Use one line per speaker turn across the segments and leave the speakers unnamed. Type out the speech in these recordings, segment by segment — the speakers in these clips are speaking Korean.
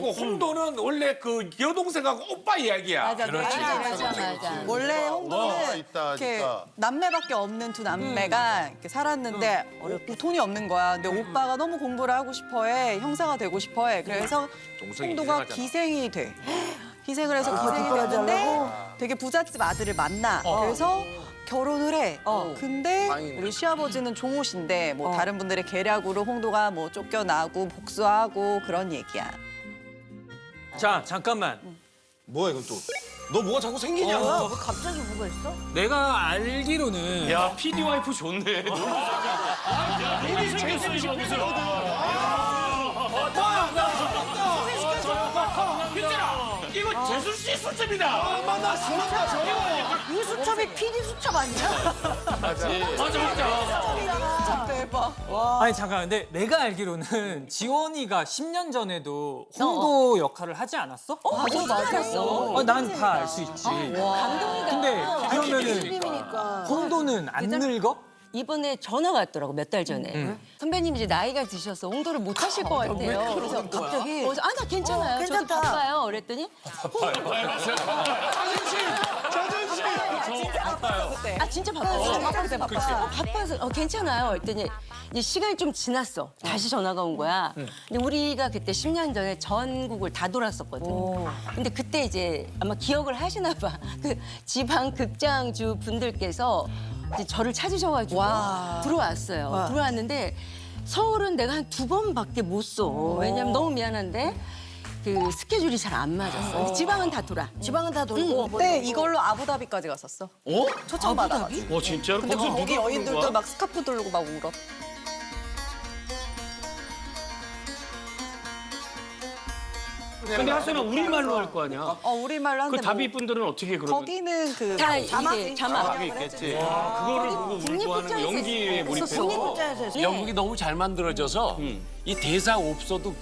있고 홍도는 원래 그 여동생하고 오빠 이야기야.
맞아, 맞아.
원래 홍도는
있다,
이렇게
있다.
남매밖에 없는 두 남매가 이렇게 살았는데 돈이 없는 거야. 근데 오빠가 너무 공부를 하고 싶어해. 형사가 되고 싶어해. 그래서
동생이
홍도가
희생하잖아.
기생이 돼. 기생을 해서 기생이 됐는데 되게 부잣집 아들을 만나. 그래서 결혼을 해. 근데 우리 시아버지는 종옷인데 뭐 다른 분들의 계략으로 홍도가 뭐 쫓겨나고 복수하고 그런 얘기야.
자, 잠깐만.
뭐야 이건 또? 너 뭐가 자꾸 생기냐?
갑자기 뭐가 있어?
내가 알기로는
야 PD 와이프 좋네. 우리 재수 씨 무슨? 이거 재수 씨 수첩이다.
이 수첩이 PD 수첩 아니야?
맞아.
진짜 대박.
아니 잠깐 근데 내가 알기로는 지원이가 10년 전에도 홍도 역할을 하지 않았어?
맞았어.
난 다 알 수 있지. 근데 그러면은
필름이니까.
홍도는 안 늙어?
이번에 전화가 왔더라고 몇 달 전에. 선배님 이제 나이가 드셔서 홍도를 못 하실 것 같아요. 그래서 갑자기 나 괜찮아요. 저도
괜찮다.
바빠요. 그랬더니 진짜 바빠요. 바빠서 괜찮아요. 그랬더니 이제 시간이 좀 지났어. 다시 전화가 온 거야. 근데 우리가 그때 10년 전에 전국을 다 돌았었거든. 근데 그때 이제 아마 기억을 하시나 봐. 그 지방 극장주 분들께서 이제 저를 찾으셔가지고 들어왔어요. 들어왔는데 서울은 내가 한 2번밖에 못 써. 왜냐면 너무 미안한데 그 스케줄이 잘 안 맞았어. 근데 지방은 다 돌아.
지방은 다 돌고.
그때 이걸로 아부다비까지 갔었어. 초청 받아가지고.
진짜로?
근데 거기 여인들도 막 스카프 들고 막 울어.
근데 하수는 우리말로 할 거 아니야?
우리말로
그
하는데
다비 분들은 어떻게 그러면?
거기는 그
다 이게 자막.
있겠지.
그거를 보고 울고 하는 거 연기에 몰입해서.
국립극장에서 했어.
연극이 너무 잘 만들어져서 이 대사 없어도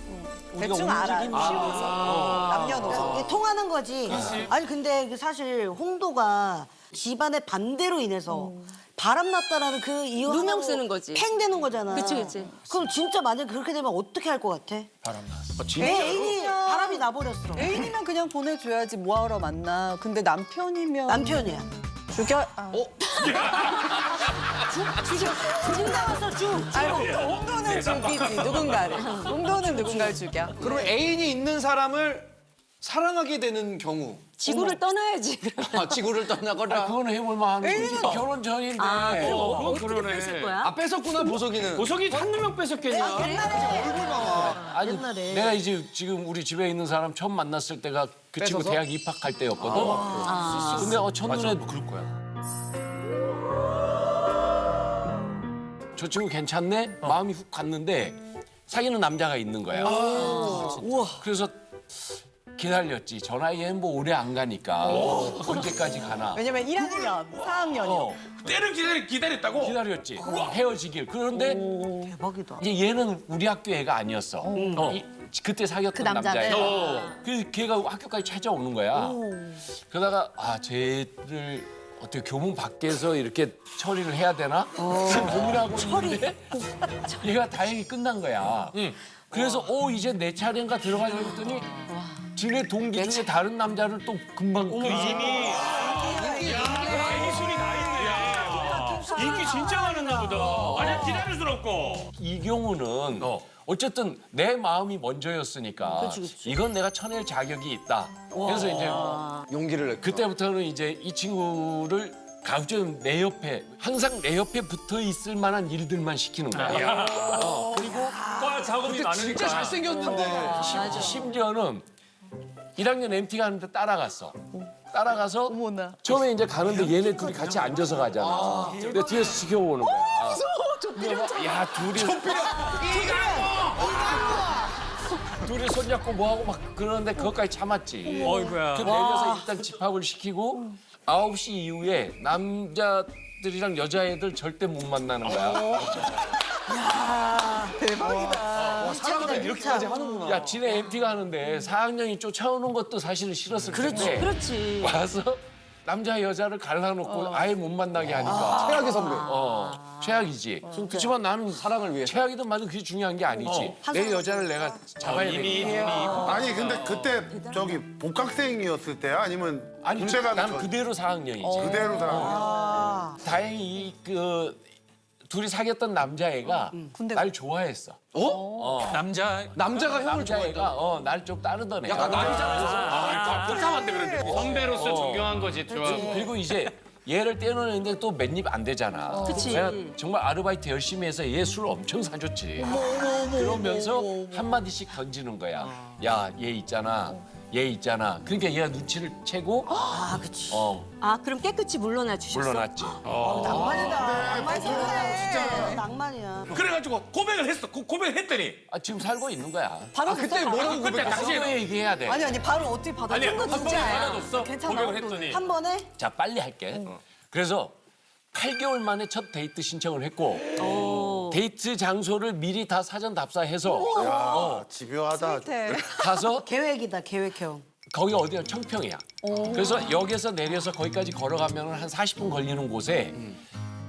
우리가
대충 알아.
움직임이 쉬워서.
남녀노소.
이게 통하는 거지. 아니 근데 그 사실 홍도가 집안의 반대로 인해서 바람났다라는 그 이유
누명
하나로
쓰는 거지.
팽 되는 거잖아.
그치.
그럼 진짜 만약 그렇게 되면 어떻게 할 것 같아? 내 애인이 바람이 나버렸어.
애인이면 그냥 보내줘야지 뭐하러 만나. 근데 남편이면
남편이야.
죽여.
죽나왔어 죽.
아니 홍도는 죽이지 누군가를. 홍도는 누군가를 죽여.
그러면 애인이 있는 사람을 사랑하게 되는 경우.
지구를 떠나야지.
지구를 떠나거나.
그거는 해볼 만한 거지. 결혼 전인데.
어떻게 뺐을 거야?
뺐었구나 보석이는.
보석이 한두 명 뺏었겠냐?
아니
옛날에.
내가 이제 지금 우리 집에 있는 사람 처음 만났을 때가 그 친구
뺏어서?
대학 입학할 때였거든. 근데 첫눈에 그럴 거야. 저 친구 괜찮네? 마음이 훅 갔는데 사귀는 남자가 있는 거야. 그래서 기다렸지. 저 나이엔 뭐 오래 안 가니까 언제까지 가나.
왜냐면 1학년, 4학년이요.
때를 기다렸다고?
기다렸지. 헤어지길. 그런데
대박이다.
이제 얘는 우리 학교 애가 아니었어. 그때 사귀었던 남자야. 그래서 걔가 학교까지 찾아오는 거야. 그러다가 쟤를 어떻게 교문 밖에서 이렇게 처리를 해야 되나? 고민하고 있는데 얘가 다행히 끝난 거야. 그래서 이제 내 차례인가 들어가려고 했더니 지네 동기 중에 다른 남자를 또 금방
이미 대기술이 나 있네. 인기 진짜 많았나 보다. 아니 기다릴 순 없고.
이 경우는 어쨌든 내 마음이 먼저였으니까 이건 내가 쳐낼 자격이 있다. 그래서 이제
용기를 냈.
그때부터는 이제 이 친구를 가급적 내 옆에 항상 내 옆에 붙어 있을 만한 일들만 시키는 거야. 그리고
작업이
진짜
많으니까.
잘생겼는데.
심지어는 1학년 MT 가는데 따라갔어. 따라가서
어머나.
처음에 이제 가는데 얘네 둘이 같이 앉아서 가잖아. 근데 뒤에서 지켜보는 거야. 야 둘이 손잡고 뭐하고 막 그러는데 그것까지 참았지.
어이구야.
그 내려서 일단 집합을 시키고 9시 이후에 남자들이랑 여자애들 절대 못 만나는 거야.
사람을 이렇게까지 하는구나.
야, 지네 MT 가는데 4학년이 쫓아오는 것도 사실은 싫었을 텐데
그렇지.
와서 남자 여자를 갈라놓고 아예 못 만나게 하니까
최악의 선배.
최악이지. 그렇지만 나는
사랑을 위해.
최악이든 말든 그게 중요한 게 아니지. 내 여자를 내가 잡아야 되니까.
아니 근데 그때 저기 복학생이었을 때야 아니면
아니
군대 가기
나는
전
그대로 4학년이지.
그대로 다
다행히 그 둘이 사귀었던 남자애가 날 좋아했어.
남자가 형을 좋아해.
남자애가 날 좀 따르던 애야.
복잡한데 그런데. 선배로서 존경한 거지. 좋아.
그리고 이제 얘를 떼어내는데 또 맨입 안 되잖아.
그치.
내가 정말 아르바이트 열심히 해서 얘 술 엄청 사줬지. 그러면서 한마디씩 던지는 거야. 야, 얘 있잖아. 얘 있잖아. 그러니까 얘가 눈치를 채고
아, 그치.
아 그럼 깨끗이 물러나 주셨어?
물러났지.
낭만이다. 진짜 낭만이야.
그래가지고 고백을 했어. 고백을 했더니.
지금 살고 있는 거야.
바로
그때 뭐라고
그때
고백했어?
당시에
그거 얘기해야 돼.
아니 바로 어떻게 받아?
아니,
거
한 번에 받아줬어.
괜찮아.
고백을 했더니.
한 번에?
자, 빨리 할게. 그래서 8개월 만에 첫 데이트 신청을 했고 데이트 장소를 미리 다 사전 답사해서
야, 집요하다.
가서
계획이다, 계획형.
거기 어디야? 청평이야. 그래서 역에서 내려서 거기까지 걸어가면 한 40분 걸리는 곳에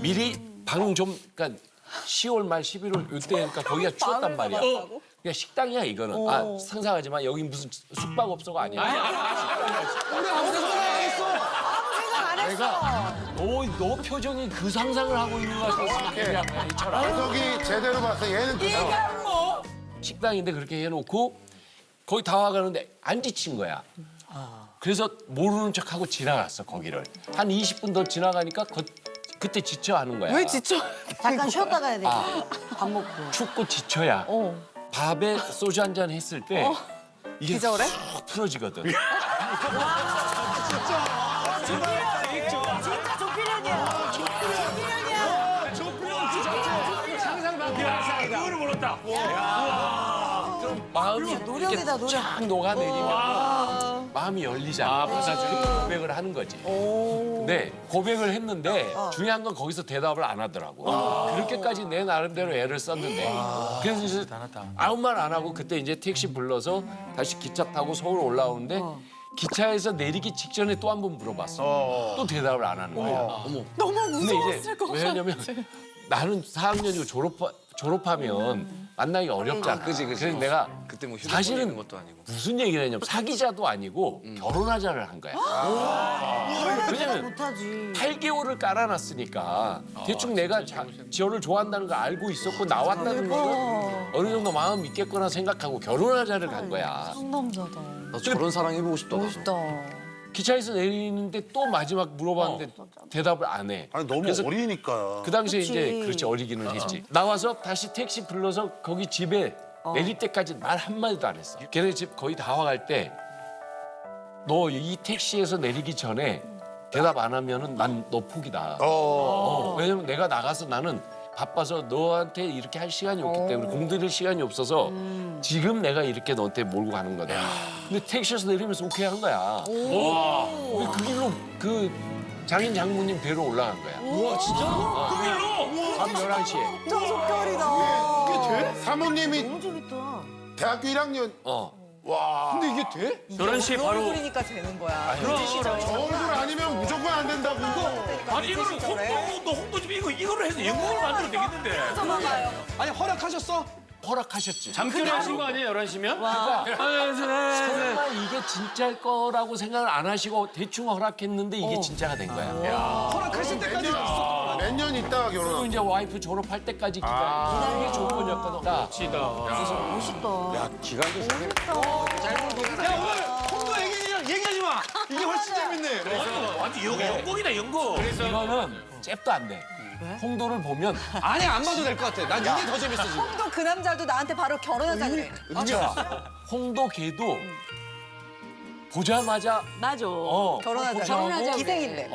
미리 방 좀 그러니까 10월 말 11월 이때니까 거기가 추웠단 말이야. 그냥 식당이야 이거는. 상상하지만 여기 무슨 숙박업소가 아니야. 내가 너 표정이 그 상상을 하고 있는 것 같았어.
방석이 제대로 봤어. 얘는 그
식당인데 그렇게 해놓고 거기 다 와가는데 안 지친 거야. 그래서 모르는 척하고 지나갔어 거기를. 한 20분 더 지나가니까 그때 지쳐 하는 거야.
왜 지쳐?
잠깐 쉬었다 가야 돼. 밥 먹고.
춥고 지쳐야 밥에 소주 한 잔 했을 때 이게
기절해?
쑥 풀어지거든.
그거를 몰랐다.
마음이
노력이다, 노력.
쫙 녹아내리면 마음이 열리잖아. 그래서 고백을 하는 거지. 근데 고백을 했는데 중요한 건 거기서 대답을 안 하더라고. 그렇게까지 내 나름대로 애를 썼는데. 그래서 이제 아무 말 안 하고 그때 이제 택시 불러서 다시 기차 타고 서울 올라오는데 기차에서 내리기 직전에 또 한 번 물어봤어. 또 대답을 안 하는 거야.
너무
근데
무서웠을
이제
것 같아.
왜냐면 나는 4학년이고 졸업하면 만나기 어렵잖아.
그지.
그래서 내가
그때 뭐
사실은
있는 것도 아니고.
무슨 얘기를 했냐면 사귀자도 아니고 결혼하자를 한 거야. 왜냐면
못하지.
8개월을 깔아놨으니까 대충 내가 지호를 좋아한다는 걸 알고 있었고 나왔다는 걸 어느 정도 마음 있겠거나 생각하고 결혼하자를 간 거야.
상남자다.
나 저런 사랑 해보고 싶다.
멋있다.
기차에서 내리는데 또 마지막 물어봤는데 대답을 안 해.
아니 너무
그래서
어리니까.
그 당시에
그치.
이제 그렇지 어리기는 했지. 나와서 다시 택시 불러서 거기 집에 내릴 때까지 말 한마디도 안 했어. 걔네 집 거의 다 와갈 때 너 이 택시에서 내리기 전에 대답 안 하면은 난 너 포기다. 왜냐면 내가 나가서 나는 바빠서 너한테 이렇게 할 시간이 없기 때문에 공들일 시간이 없어서 지금 내가 이렇게 너한테 몰고 가는 거다. 근데 택시에서 내리면서 오케이 한 거야. 그 길로 그 장인 장모님 뵈러 올라간 거야.
우와 진짜?
그 길로.
밤 11시에.
진짜 속결이다.
이게 돼? 사모님이
너무 재밌다.
대학교 1학년. 와.
근데 이게 돼?
11시에 바로.
얼굴이니까 되는 거야.
저 얼굴 아니면 무조건 안 된다고 이거.
아니 이거를 홍도집 이거를 해서 영국을 만들어도 되겠는데.
아니 허락하셨어?
허락하셨지.
잠결에 하신 거 아니에요 11시면?
설마 이게 진짜일 거라고 생각을 안 하시고 대충 허락했는데 이게 진짜가 된 거야.
허락하실 때까지
몇 년 있다가
그리고
결혼.
이제 와이프 졸업할 때까지 기다리고 이게 조건이었거든.
멋있다.
기간도 야 오늘 홍도 얘기하지 마. 이게 훨씬 재밌네.
완전 영국이다 영국.
이거는 잽도 안 돼. 홍도를 보면
아니 안 봐도 될 것 같아. 난 이게 더 재밌어 지금.
또 그 남자도 나한테 바로 결혼하자 그래.
홍도 걔도 보자마자
맞아.
결혼하자.
결혼하자고
기생인데.